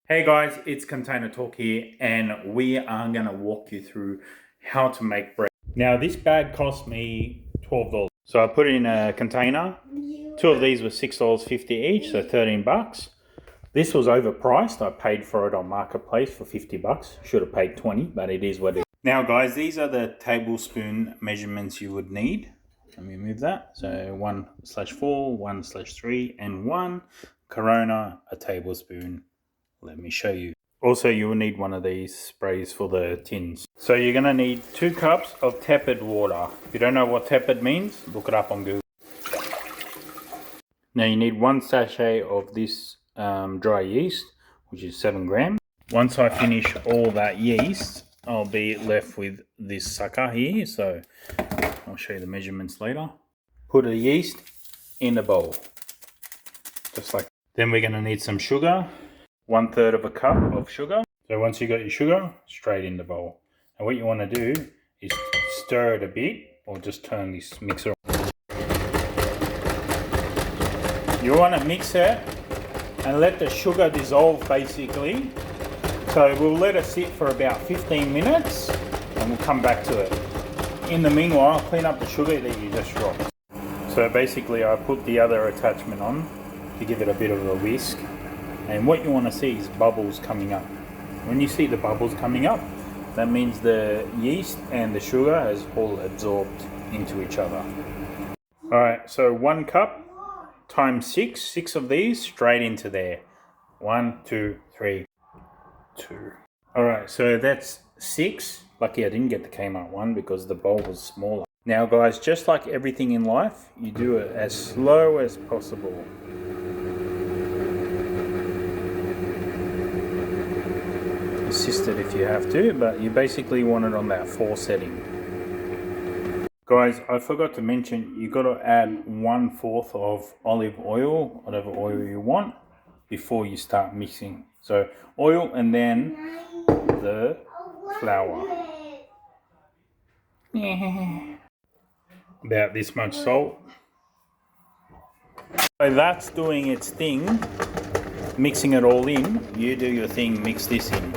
Hey guys, it's Container Talk here, and we are going to walk you through how to make bread. Now, this bag cost me $12. So I put it in a container. Two of these were $6.50 each, so 13 bucks. This was overpriced. I paid for it on Marketplace for 50 bucks. Should have paid 20, but it is what it is. Now guys, these are the tablespoon measurements you would need. Let me move that. So 1/4, 1/3, and 1 Corona, a tablespoon. Let me show you. Also, you will need one of these sprays for the tins. So you're going to need 2 cups of tepid water. If you don't know what tepid means, look it up on Google. Now you need 1 sachet of this dry yeast, which is 7 grams. Once I finish all that yeast, I'll be left with this sucker here. So I'll show you the measurements later. Put the yeast in a bowl, just like that. Then we're going to need some sugar. 1/3 of a cup of sugar. So once you got your sugar, straight in the bowl. And what you want to do is stir it a bit, or just turn this mixer on. You want to mix it and let the sugar dissolve basically. So we'll let it sit for about 15 minutes and we'll come back to it. In the meanwhile, clean up the sugar that you just dropped. So basically I put the other attachment on to give it a bit of a whisk. And what you want to see is bubbles coming up. When you see the bubbles coming up, that means the yeast and the sugar has all absorbed into each other. Alright, so 1 cup times 6 of these straight into there. 1, 2, 3, 2. Alright, so that's 6. Lucky I didn't get the Kmart one because the bowl was smaller. Now guys, just like everything in life, you do it as slow as possible. Assisted if you have to, but you basically want it on that 4 setting. Guys, I forgot to mention, you got to add 1/4 of olive oil, whatever oil you want, before you start mixing. So oil and then the flour. About this much salt. So that's doing its thing, mixing it all in. You do your thing, mix this in.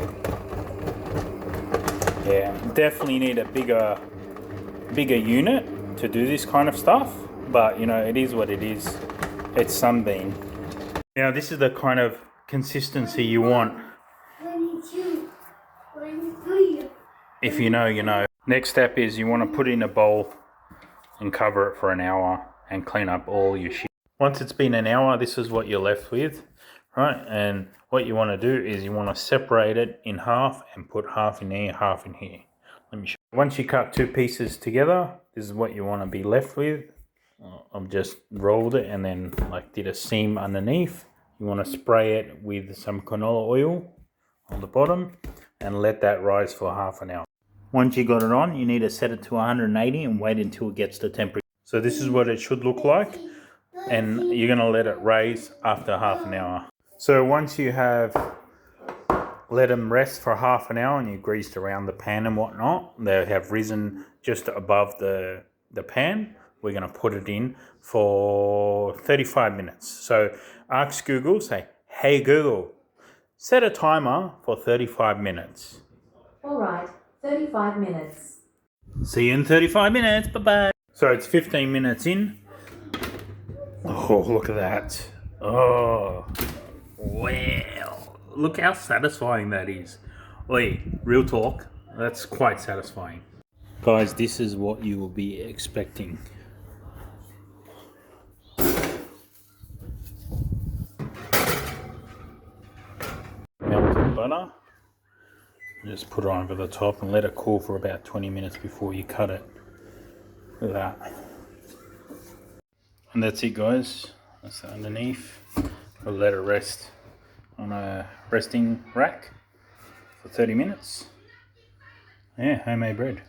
Yeah, definitely need a bigger unit to do this kind of stuff, but you know, it is what it is. It's Sunbeam. Now this is the kind of consistency you want. If you know, you know. Next step is you want to put it in a bowl and cover it for an hour and clean up all your shit. Once it's been an hour, this is what you're left with, right? And what you want to do is you want to separate it in half and put half in here, half in here. Let me show you. Once you cut 2 pieces together, this is what you want to be left with. I've just rolled it and then like did a seam underneath. You want to spray it with some canola oil on the bottom and let that rise for half an hour. Once you got it on, you need to set it to 180 and wait until it gets to temperature. So this is what it should look like, and you're going to let it raise after half an hour. So once you have let them rest for half an hour and you greased around the pan and whatnot, they have risen just above the pan. We're going to put it in for 35 minutes. So ask Google, say, hey Google, set a timer for 35 minutes. All right, 35 minutes. See you in 35 minutes. Bye-bye. So it's 15 minutes in. Oh, look at that. Oh, wow. Look how satisfying that is. Oi, real talk, that's quite satisfying. Guys, this is what you will be expecting. Melted butter. Just put it over the top and let it cool for about 20 minutes before you cut it. Look at that. And that's it guys, that's underneath. We'll let it rest on a resting rack for 30 minutes. Yeah, homemade bread.